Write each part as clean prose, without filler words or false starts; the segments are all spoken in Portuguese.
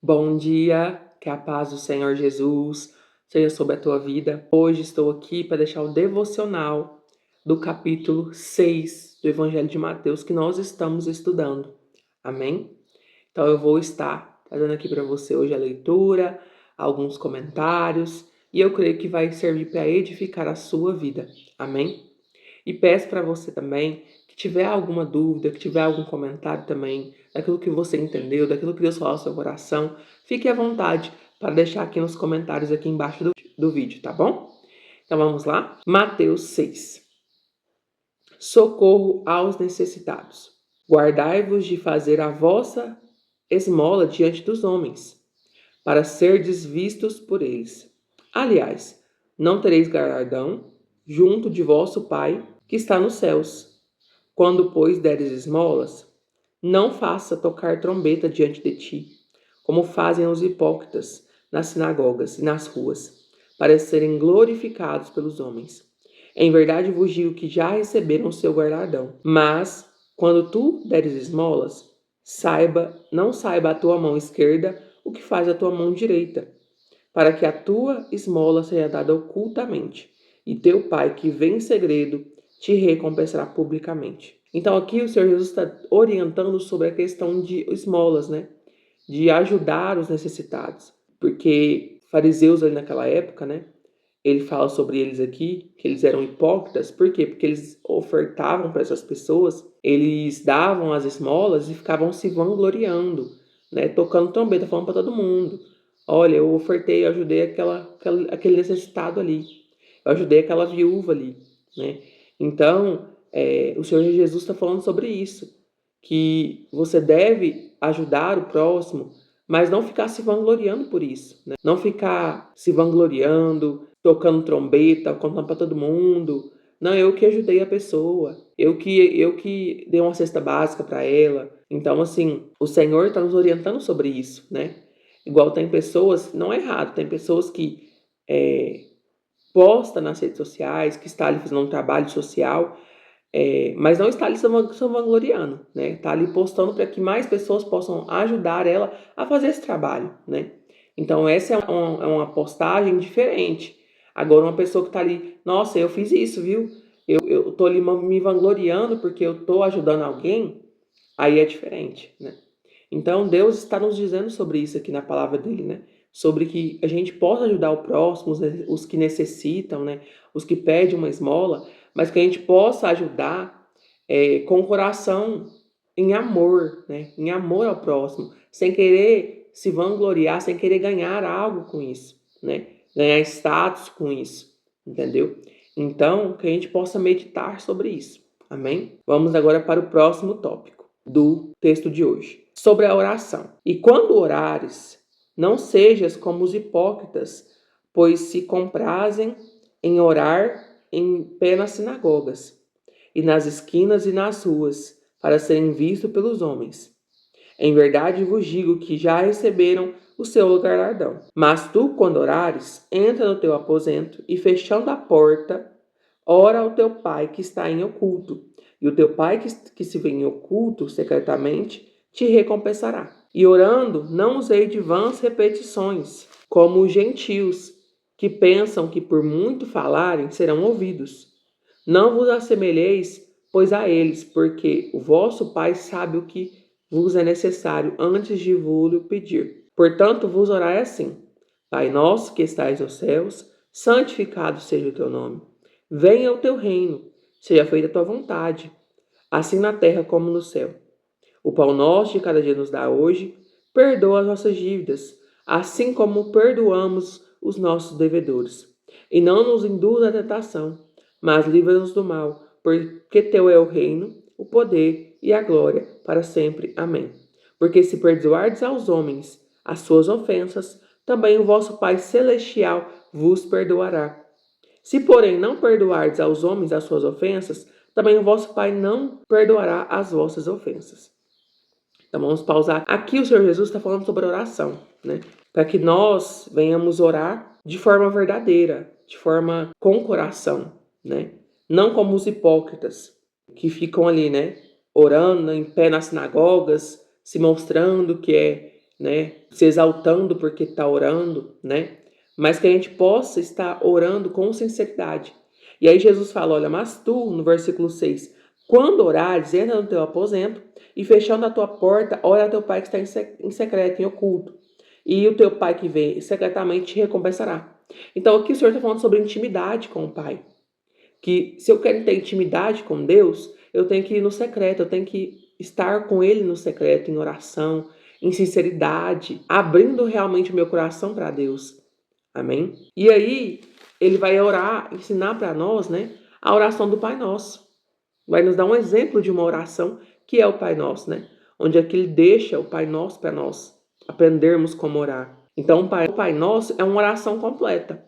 Bom dia, que a paz do Senhor Jesus seja sobre a tua vida. Hoje estou aqui para deixar o devocional do capítulo 6 do Evangelho de Mateus que nós estamos estudando. Amém? Então eu vou estar trazendo aqui para você hoje a leitura, alguns comentários, e eu creio que vai servir para edificar a sua vida. Amém? E peço para você também que tiver alguma dúvida, que tiver algum comentário também, daquilo que você entendeu, daquilo que Deus falou ao seu coração, fique à vontade para deixar aqui nos comentários aqui embaixo do vídeo, tá bom? Então vamos lá? Mateus 6. Socorro aos necessitados. Guardai-vos de fazer a vossa esmola diante dos homens, para serdes vistos por eles. Aliás, não tereis galardão junto de vosso Pai que está nos céus. Quando, pois, deres esmolas, não faça tocar trombeta diante de ti, como fazem os hipócritas nas sinagogas e nas ruas, para serem glorificados pelos homens. Em verdade vos digo que já receberam o seu galardão. Mas, quando tu deres esmolas, não saiba a tua mão esquerda o que faz a tua mão direita, para que a tua esmola seja dada ocultamente, e teu Pai que vê em segredo te recompensará publicamente. Então aqui o Senhor Jesus está orientando sobre a questão de esmolas, né? De ajudar os necessitados. Porque fariseus ali naquela época, né? Ele fala sobre eles aqui, que eles eram hipócritas. Por quê? Porque eles ofertavam para essas pessoas, eles davam as esmolas e ficavam se vangloriando, né? Tocando trombeta, falando para todo mundo. Olha, eu ofertei, eu ajudei aquele necessitado ali. Eu ajudei aquela viúva ali, né? Então, o Senhor Jesus está falando sobre isso, que você deve ajudar o próximo, mas não ficar se vangloriando por isso, né? Não ficar se vangloriando, tocando trombeta, contando para todo mundo. Não, eu que ajudei a pessoa, eu que dei uma cesta básica para ela. Então, assim, o Senhor está nos orientando sobre isso, né? Igual tem pessoas, não é errado, tem pessoas que posta nas redes sociais, que está ali fazendo um trabalho social, mas não está ali se vangloriando, né? Está ali postando para que mais pessoas possam ajudar ela a fazer esse trabalho, né? Então essa é uma postagem diferente. Agora uma pessoa que está ali, nossa, eu fiz isso, viu? Eu tô ali me vangloriando porque eu tô ajudando alguém, aí é diferente, né? Então Deus está nos dizendo sobre isso aqui na palavra dele, né? Sobre que a gente possa ajudar o próximo, os que necessitam, né? Os que pedem uma esmola, mas que a gente possa ajudar com o coração em amor, né? Em amor ao próximo, sem querer se vangloriar, sem querer ganhar algo com isso, né? Ganhar status com isso, entendeu? Então, que a gente possa meditar sobre isso, amém? Vamos agora para o próximo tópico do texto de hoje, sobre a oração. E quando orares, não sejas como os hipócritas, pois se comprazem em orar em pé nas sinagogas, e nas esquinas e nas ruas, para serem vistos pelos homens. Em verdade vos digo que já receberam o seu galardão. Mas tu, quando orares, entra no teu aposento e, fechando a porta, ora ao teu Pai que está em oculto, e o teu Pai que se vê em oculto, secretamente, te recompensará. E orando, não usei de vãs repetições, como os gentios, que pensam que por muito falarem serão ouvidos. Não vos assemelheis, pois, a eles, porque o vosso Pai sabe o que vos é necessário antes de vos pedir. Portanto, vos orai assim: Pai nosso que estais nos céus, santificado seja o teu nome. Venha o teu reino, seja feita a tua vontade, assim na terra como no céu. O pão nosso de cada dia nos dá hoje, perdoa as nossas dívidas, assim como perdoamos os nossos devedores. E não nos induz à tentação, mas livra-nos do mal, porque teu é o reino, o poder e a glória para sempre. Amém. Porque se perdoardes aos homens as suas ofensas, também o vosso Pai Celestial vos perdoará. Se, porém, não perdoardes aos homens as suas ofensas, também o vosso Pai não perdoará as vossas ofensas. Então vamos pausar. Aqui o Senhor Jesus está falando sobre oração, né? Para que nós venhamos orar de forma verdadeira, de forma com coração, né? Não como os hipócritas que ficam ali, né? Orando em pé nas sinagogas, se mostrando que né, se exaltando porque está orando, né, mas que a gente possa estar orando com sinceridade. E aí Jesus fala, olha, mas tu, no versículo 6, quando orares, entra no teu aposento e fechando a tua porta, ora ao teu pai que está em secreto, em oculto. E o teu pai que vem secretamente te recompensará. Então aqui o Senhor está falando sobre intimidade com o Pai. Que se eu quero ter intimidade com Deus, eu tenho que ir no secreto, eu tenho que estar com Ele no secreto, em oração, em sinceridade, abrindo realmente o meu coração para Deus. Amém? E aí, ele vai orar, ensinar para nós, né, a oração do Pai Nosso. Vai nos dar um exemplo de uma oração que é o Pai Nosso, né? Onde é que ele deixa o Pai Nosso para nós aprendermos como orar. Então, o Pai Nosso é uma oração completa,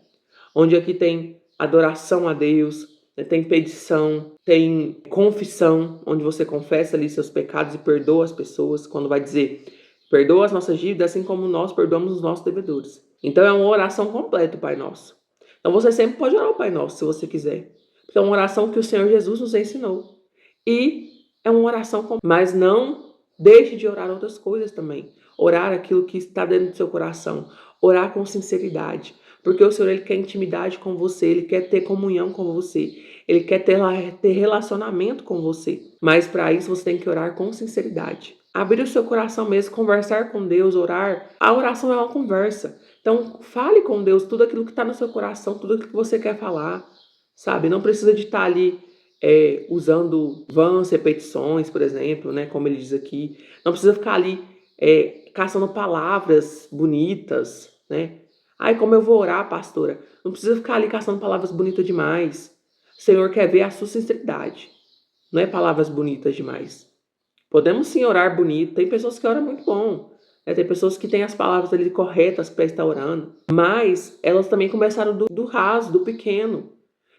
onde aqui tem adoração a Deus, né, tem petição, tem confissão, onde você confessa ali seus pecados e perdoa as pessoas, quando vai dizer, perdoa as nossas dívidas, assim como nós perdoamos os nossos devedores. Então é uma oração completa, o Pai Nosso. Então você sempre pode orar o Pai Nosso, se você quiser. Porque é uma oração que o Senhor Jesus nos ensinou. E é uma oração, mas não deixe de orar outras coisas também. Orar aquilo que está dentro do seu coração. Orar com sinceridade. Porque o Senhor, Ele quer intimidade com você, Ele quer ter comunhão com você, Ele quer ter relacionamento com você. Mas para isso você tem que orar com sinceridade. Abrir o seu coração mesmo, conversar com Deus, orar. A oração é uma conversa. Então, fale com Deus tudo aquilo que está no seu coração, tudo aquilo que você quer falar, sabe? Não precisa de estar ali usando vãs repetições, por exemplo, né? Como ele diz aqui. Não precisa ficar ali caçando palavras bonitas, né? Ai, como eu vou orar, pastora? Não precisa ficar ali caçando palavras bonitas demais. O Senhor quer ver a sua sinceridade. Não é palavras bonitas demais. Podemos sim orar bonito. Tem pessoas que oram muito bom. Né? Tem pessoas que têm as palavras ali corretas para estar orando. Mas elas também começaram do raso, do pequeno.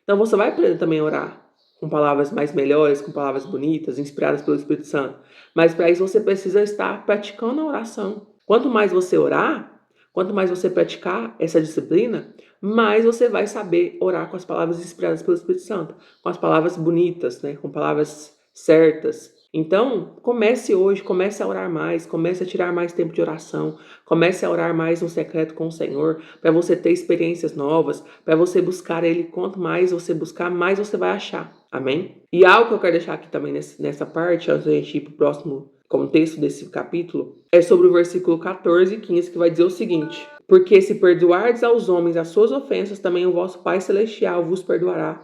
Então você vai aprender também a orar com palavras mais melhores, com palavras bonitas, inspiradas pelo Espírito Santo. Mas para isso você precisa estar praticando a oração. Quanto mais você orar, quanto mais você praticar essa disciplina, mais você vai saber orar com as palavras inspiradas pelo Espírito Santo, com as palavras bonitas, né? Com palavras certas. Então, comece hoje, comece a orar mais, comece a tirar mais tempo de oração, comece a orar mais no secreto com o Senhor, para você ter experiências novas, para você buscar Ele. Quanto mais você buscar, mais você vai achar. Amém? E algo que eu quero deixar aqui também nessa parte, antes da gente ir para o próximo contexto desse capítulo, é sobre o versículo 14 e 15, que vai dizer o seguinte: porque se perdoardes aos homens as suas ofensas, também o vosso Pai Celestial vos perdoará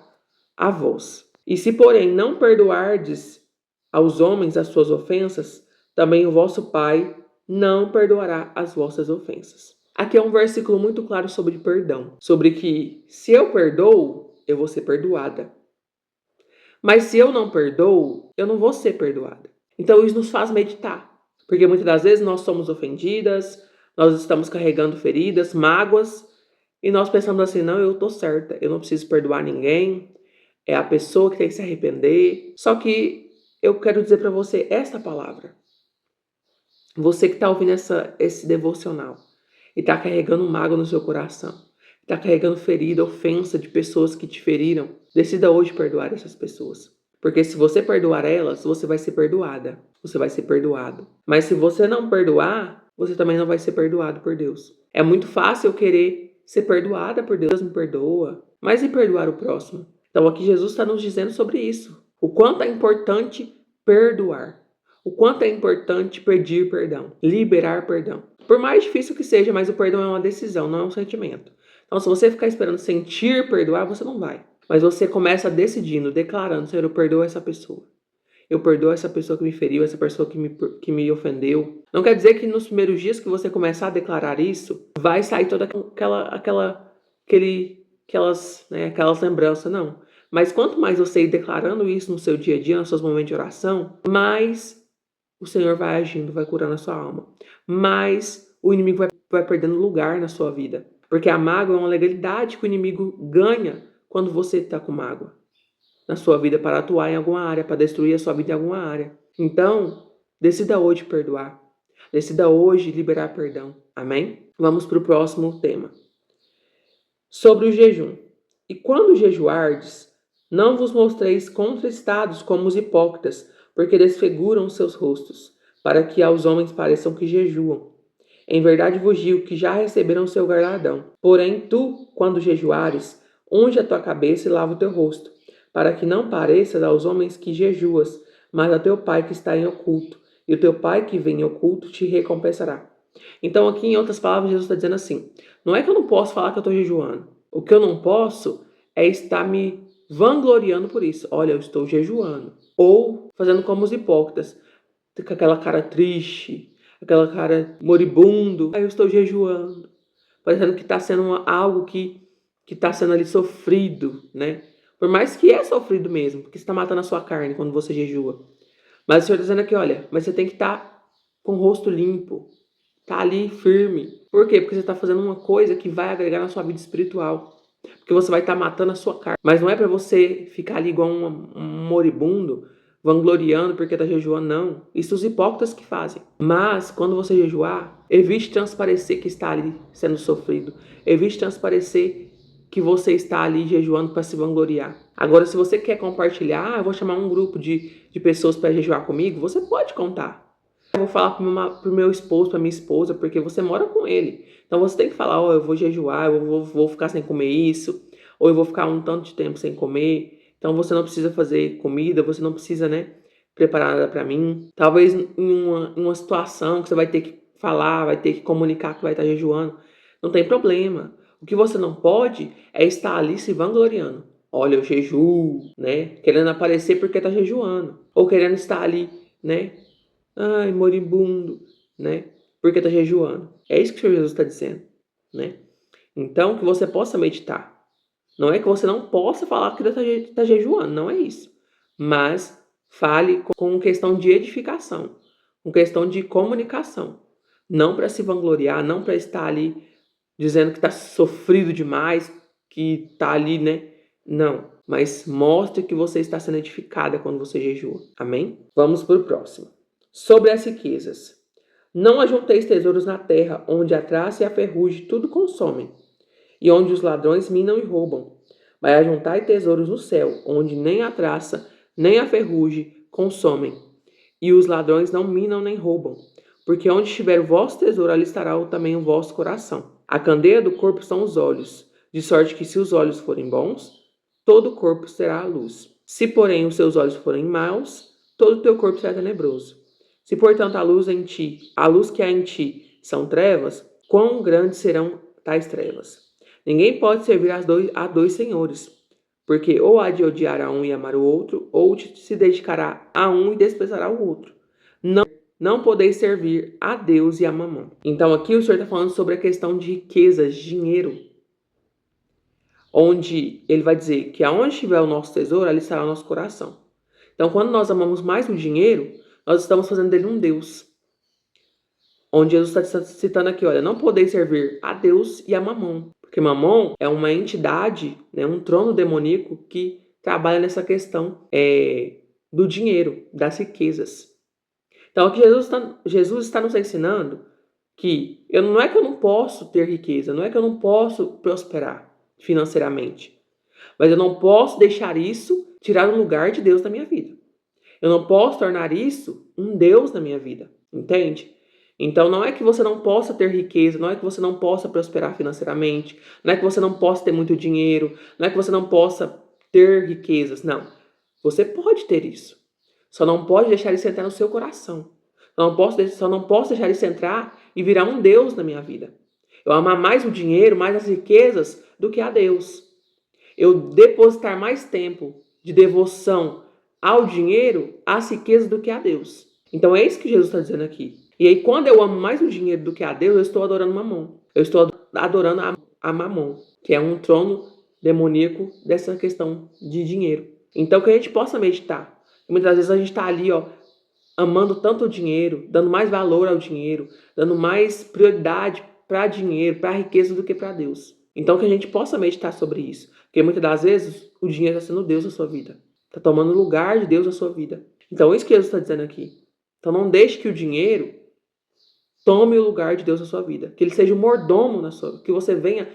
a vós. E se, porém, não perdoardes aos homens as suas ofensas, também o vosso Pai não perdoará as vossas ofensas. Aqui é um versículo muito claro sobre perdão. Sobre que se eu perdoo, eu vou ser perdoada. Mas se eu não perdoo, eu não vou ser perdoada. Então isso nos faz meditar. Porque muitas das vezes nós somos ofendidas, nós estamos carregando feridas, mágoas, e nós pensamos assim, não, eu estou certa, eu não preciso perdoar ninguém, é a pessoa que tem que se arrepender. Só que eu quero dizer para você esta palavra. Você que está ouvindo esse devocional e está carregando mágoa no seu coração, está carregando ferida, ofensa de pessoas que te feriram, decida hoje perdoar essas pessoas. Porque se você perdoar elas, você vai ser perdoada. Você vai ser perdoado. Mas se você não perdoar, você também não vai ser perdoado por Deus. É muito fácil eu querer ser perdoada por Deus, me perdoa. Mas e perdoar o próximo? Então aqui Jesus está nos dizendo sobre isso. O quanto é importante perdoar. O quanto é importante pedir perdão. Liberar perdão. Por mais difícil que seja, mas o perdão é uma decisão, não é um sentimento. Então se você ficar esperando sentir perdoar, você não vai. Mas você começa decidindo, declarando, Senhor, eu perdoo essa pessoa. Eu perdoo essa pessoa que me feriu, essa pessoa que me ofendeu. Não quer dizer que nos primeiros dias que você começar a declarar isso, vai sair toda aquelas lembranças, não. Mas quanto mais você ir declarando isso no seu dia a dia, nos seus momentos de oração, mais o Senhor vai agindo, vai curando a sua alma. Mais o inimigo vai perdendo lugar na sua vida. Porque a mágoa é uma legalidade que o inimigo ganha quando você está com mágoa na sua vida para atuar em alguma área, para destruir a sua vida em alguma área. Então, decida hoje perdoar. Decida hoje liberar perdão. Amém? Vamos para o próximo tema. Sobre o jejum. E quando jejuardes, não vos mostreis contristados como os hipócritas, porque desfiguram seus rostos, para que aos homens pareçam que jejuam. Em verdade vos digo que já receberam o seu galardão. Porém, tu, quando jejuares, unge a tua cabeça e lava o teu rosto, para que não pareças aos homens que jejuas, mas a teu Pai que está em oculto, e o teu Pai que vem em oculto te recompensará. Então, aqui, em outras palavras, Jesus está dizendo assim: não é que eu não posso falar que eu estou jejuando. O que eu não posso é estar me vangloriando por isso. Olha, eu estou jejuando. Ou fazendo como os hipócritas, com aquela cara triste, aquela cara moribundo. Eu estou jejuando. Parecendo que está sendo algo que está sendo ali sofrido, né? Por mais que é sofrido mesmo, porque você está matando a sua carne quando você jejua. Mas o Senhor está dizendo aqui, olha, mas você tem que estar com o rosto limpo, tá ali firme. Por quê? Porque você está fazendo uma coisa que vai agregar na sua vida espiritual. Porque você vai estar matando a sua carne. Mas não é para você ficar ali igual um moribundo, vangloriando porque está jejuando, não. Isso os hipócritas que fazem. Mas, quando você jejuar, evite transparecer que está ali sendo sofrido. Evite transparecer que você está ali jejuando para se vangloriar. Agora, se você quer compartilhar, eu vou chamar um grupo de pessoas para jejuar comigo, você pode contar. Eu vou falar pro meu esposo, pra minha esposa, porque você mora com ele. Então você tem que falar, eu vou jejuar, eu vou ficar sem comer isso, ou eu vou ficar um tanto de tempo sem comer. Então você não precisa fazer comida, você não precisa, né, preparar nada pra mim. Talvez em uma situação que você vai ter que falar, vai ter que comunicar que vai estar jejuando. Não tem problema. O que você não pode é estar ali se vangloriando. Olha, eu jejuo, né? Querendo aparecer porque tá jejuando. Ou querendo estar ali, né? Ai, moribundo, né? Porque tá jejuando. É isso que o Senhor Jesus está dizendo, né? Então, que você possa meditar. Não é que você não possa falar que Deus está jejuando, não é isso. Mas fale com questão de edificação, com questão de comunicação. Não para se vangloriar, não para estar ali dizendo que está sofrido demais, que está ali, né? Não. Mas mostre que você está sendo edificada quando você jejua. Amém? Vamos para o próximo. Sobre as riquezas. Não ajunteis tesouros na terra, onde a traça e a ferrugem tudo consomem, e onde os ladrões minam e roubam. Mas ajuntai tesouros no céu, onde nem a traça, nem a ferrugem consomem, e os ladrões não minam nem roubam. Porque onde estiver o vosso tesouro, ali estará também o vosso coração. A candeia do corpo são os olhos, de sorte que se os olhos forem bons, todo o corpo será a luz. Se, porém, os seus olhos forem maus, todo o teu corpo será tenebroso. Se, portanto, a luz que há em ti são trevas, quão grandes serão tais trevas? Ninguém pode servir a dois senhores, porque ou há de odiar a um e amar o outro, ou se dedicará a um e desprezará o outro. Não podeis servir a Deus e a Mamon. Então aqui o Senhor está falando sobre a questão de riquezas, dinheiro, onde ele vai dizer que aonde estiver o nosso tesouro, ali estará o nosso coração. Então quando nós amamos mais o dinheiro, nós estamos fazendo dele um Deus. Onde Jesus está citando aqui, olha, não podeis servir a Deus e a Mamon. Porque Mamon é uma entidade, né, um trono demoníaco que trabalha nessa questão do dinheiro, das riquezas. Então aqui Jesus está nos ensinando que não é que eu não posso ter riqueza, não é que eu não posso prosperar financeiramente, mas eu não posso deixar isso tirar o lugar de Deus na minha vida. Eu não posso tornar isso um Deus na minha vida, entende? Então não é que você não possa ter riqueza, não é que você não possa prosperar financeiramente, não é que você não possa ter muito dinheiro, não é que você não possa ter riquezas, não. Você pode ter isso. Só não pode deixar isso entrar no seu coração. Só não posso deixar isso entrar e virar um Deus na minha vida. Eu amar mais o dinheiro, mais as riquezas do que a Deus. Eu depositar mais tempo de devoção ao dinheiro, às riquezas do que a Deus. Então é isso que Jesus está dizendo aqui. E aí quando eu amo mais o dinheiro do que a Deus, eu estou adorando Mamon. Eu estou adorando a Mamon, que é um trono demoníaco dessa questão de dinheiro. Então que a gente possa meditar. Muitas vezes a gente está ali, amando tanto o dinheiro, dando mais valor ao dinheiro, dando mais prioridade para dinheiro, para a riqueza do que para Deus. Então que a gente possa meditar sobre isso. Porque muitas das vezes o dinheiro está sendo Deus na sua vida. Está tomando lugar de Deus na sua vida. Então, isso que Jesus está dizendo aqui. Então, não deixe que o dinheiro tome o lugar de Deus na sua vida. Que ele seja o mordomo na sua vida. Que você venha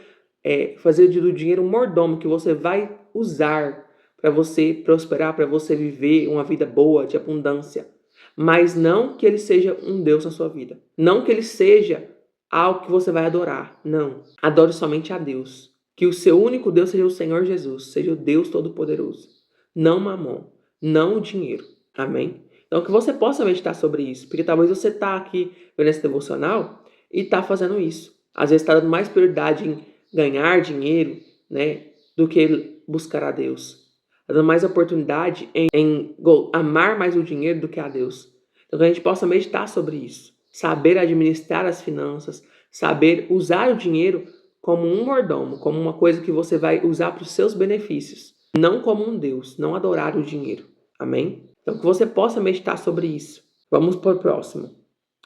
fazer do dinheiro um mordomo que você vai usar para você prosperar, para você viver uma vida boa, de abundância. Mas não que ele seja um Deus na sua vida. Não que ele seja algo que você vai adorar. Não. Adore somente a Deus. Que o seu único Deus seja o Senhor Jesus, seja o Deus Todo-Poderoso. Não Mamon, não o dinheiro. Amém? Então que você possa meditar sobre isso, porque talvez você está aqui vendo esse devocional e está fazendo isso. Às vezes está dando mais prioridade em ganhar dinheiro, né, do que buscar a Deus. Está dando mais oportunidade em amar mais o dinheiro do que a Deus. Então que a gente possa meditar sobre isso. Saber administrar as finanças, saber usar o dinheiro como um mordomo, como uma coisa que você vai usar para os seus benefícios, não como um Deus, não adorar o dinheiro. Amém? Então que você possa meditar sobre isso. Vamos para o próximo.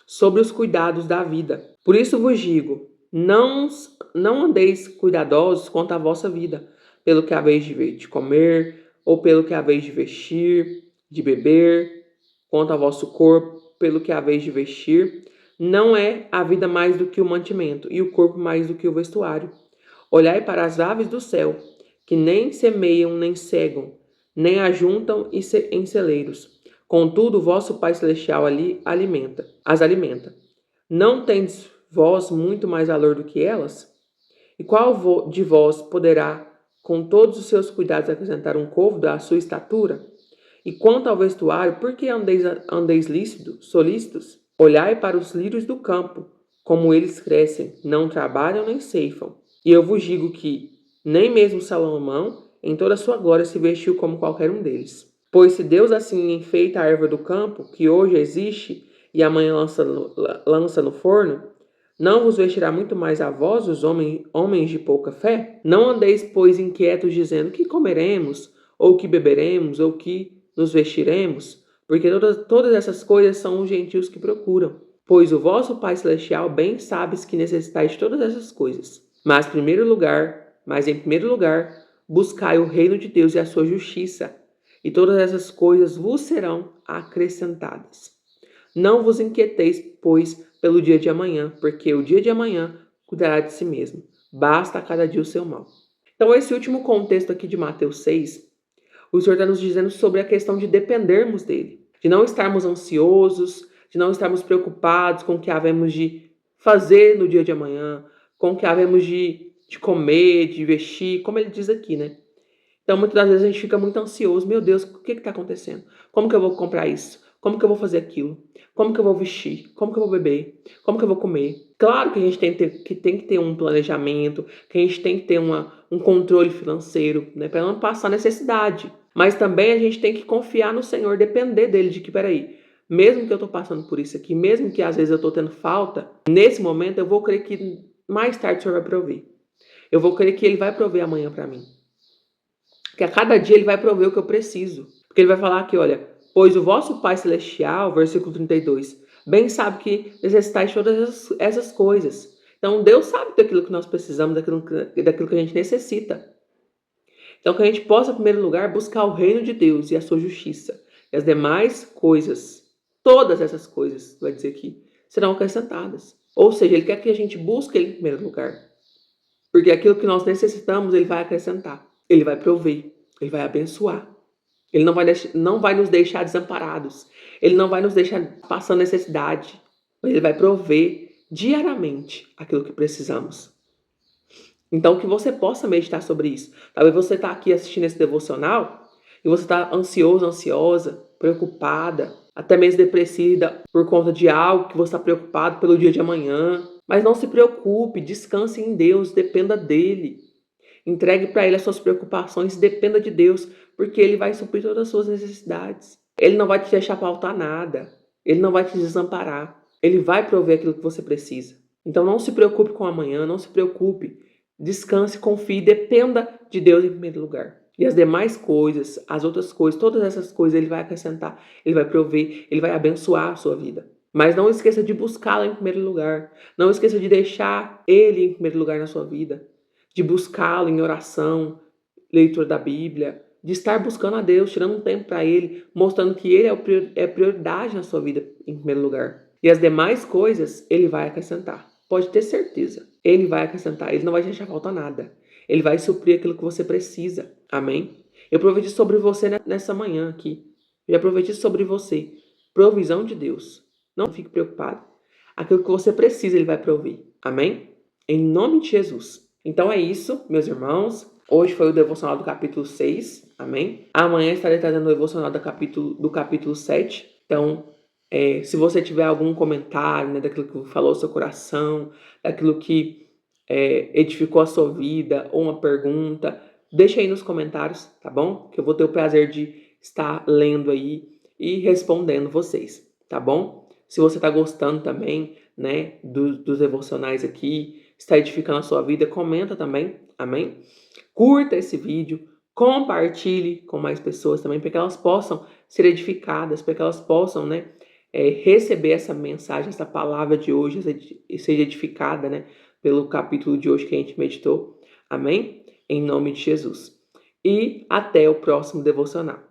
Sobre os cuidados da vida. Por isso vos digo, não andeis cuidadosos quanto à vossa vida, pelo que haveis de comer, ou pelo que haveis de vestir, de beber, quanto ao vosso corpo, pelo que haveis de vestir. Não é a vida mais do que o mantimento, e o corpo mais do que o vestuário. Olhai para as aves do céu, que nem semeiam, nem cegam, nem ajuntam em celeiros. Contudo, o vosso Pai Celestial as alimenta. Não tendes vós muito mais valor do que elas? E qual de vós poderá, com todos os seus cuidados, acrescentar um côvado à sua estatura? E quanto ao vestuário, por que andeis solícitos? Olhai para os lírios do campo, como eles crescem, não trabalham nem ceifam. E eu vos digo que nem mesmo Salomão, em toda a sua glória, se vestiu como qualquer um deles. Pois se Deus assim enfeita a erva do campo, que hoje existe e amanhã lança no forno, não vos vestirá muito mais a vós, os homens de pouca fé? Não andeis, pois, inquietos, dizendo: que comeremos, ou que beberemos, ou que nos vestiremos? Porque todas essas coisas são os gentios que procuram. Pois o vosso Pai Celestial bem sabes que necessitais de todas essas coisas. Mas em primeiro lugar, buscai o reino de Deus e a sua justiça, e todas essas coisas vos serão acrescentadas. Não vos inquieteis, pois, pelo dia de amanhã, porque o dia de amanhã cuidará de si mesmo. Basta a cada dia o seu mal. Então, esse último contexto aqui de Mateus 6, o Senhor está nos dizendo sobre a questão de dependermos dele, de não estarmos ansiosos, de não estarmos preocupados com o que havemos de fazer no dia de amanhã, com o que havemos de comer, de vestir, como ele diz aqui, né? Então, muitas das vezes a gente fica muito ansioso. Meu Deus, o que está acontecendo? Como que eu vou comprar isso? Como que eu vou fazer aquilo? Como que eu vou vestir? Como que eu vou beber? Como que eu vou comer? Claro que a gente tem que ter um planejamento, que a gente tem que ter um controle financeiro, né, para não passar necessidade. Mas também a gente tem que confiar no Senhor, depender dele, de que, peraí, mesmo que eu estou passando por isso aqui, mesmo que às vezes eu estou tendo falta, nesse momento eu vou crer que mais tarde o Senhor vai prover. Eu vou crer que Ele vai prover amanhã para mim. Que a cada dia Ele vai prover o que eu preciso. Porque Ele vai falar aqui, olha, pois o vosso Pai Celestial, versículo 32, bem sabe que necessitais de todas essas coisas. Então Deus sabe daquilo que nós precisamos, daquilo que a gente necessita. Então que a gente possa, em primeiro lugar, buscar o reino de Deus e a sua justiça. E as demais coisas, todas essas coisas, vai dizer aqui, serão acrescentadas. Ou seja, Ele quer que a gente busque Ele em primeiro lugar. Porque aquilo que nós necessitamos, Ele vai acrescentar. Ele vai prover. Ele vai abençoar. Ele não vai nos deixar desamparados. Ele não vai nos deixar passando necessidade. Ele vai prover diariamente aquilo que precisamos. Então, que você possa meditar sobre isso. Talvez você está aqui assistindo esse devocional e você está ansioso, ansiosa, preocupada, até mesmo depressiva por conta de algo que você está preocupado pelo dia de amanhã. Mas não se preocupe, descanse em Deus, dependa dEle. Entregue para Ele as suas preocupações, dependa de Deus, porque Ele vai suprir todas as suas necessidades. Ele não vai te deixar faltar nada. Ele não vai te desamparar. Ele vai prover aquilo que você precisa. Então não se preocupe com amanhã, não se preocupe. Descanse, confie, dependa de Deus em primeiro lugar. E as demais coisas, as outras coisas, todas essas coisas Ele vai acrescentar, Ele vai prover, Ele vai abençoar a sua vida. Mas não esqueça de buscá-lo em primeiro lugar. Não esqueça de deixar Ele em primeiro lugar na sua vida. De buscá-lo em oração, leitura da Bíblia, de estar buscando a Deus, tirando um tempo para Ele, mostrando que Ele é prioridade na sua vida em primeiro lugar. E as demais coisas Ele vai acrescentar. Pode ter certeza. Ele vai acrescentar. Ele não vai deixar faltar nada. Ele vai suprir aquilo que você precisa. Amém? Eu profetizo sobre você nessa manhã aqui. Eu profetizo sobre você. Provisão de Deus. Não fique preocupado. Aquilo que você precisa, Ele vai prover. Amém? Em nome de Jesus. Então é isso, meus irmãos. Hoje foi o devocional do capítulo 6. Amém? Amanhã estarei trazendo o devocional do capítulo 7. Então, se você tiver algum comentário, né, daquilo que falou o seu coração, daquilo que edificou a sua vida, ou uma pergunta, deixa aí nos comentários, tá bom? Que eu vou ter o prazer de estar lendo aí e respondendo vocês, tá bom? Se você está gostando também, né, dos devocionais aqui, está edificando a sua vida, comenta também, amém? Curta esse vídeo, compartilhe com mais pessoas também, para que elas possam ser edificadas, para que elas possam, né, receber essa mensagem, essa palavra de hoje, seja edificada, né, pelo capítulo de hoje que a gente meditou, amém? Em nome de Jesus. E até o próximo devocional.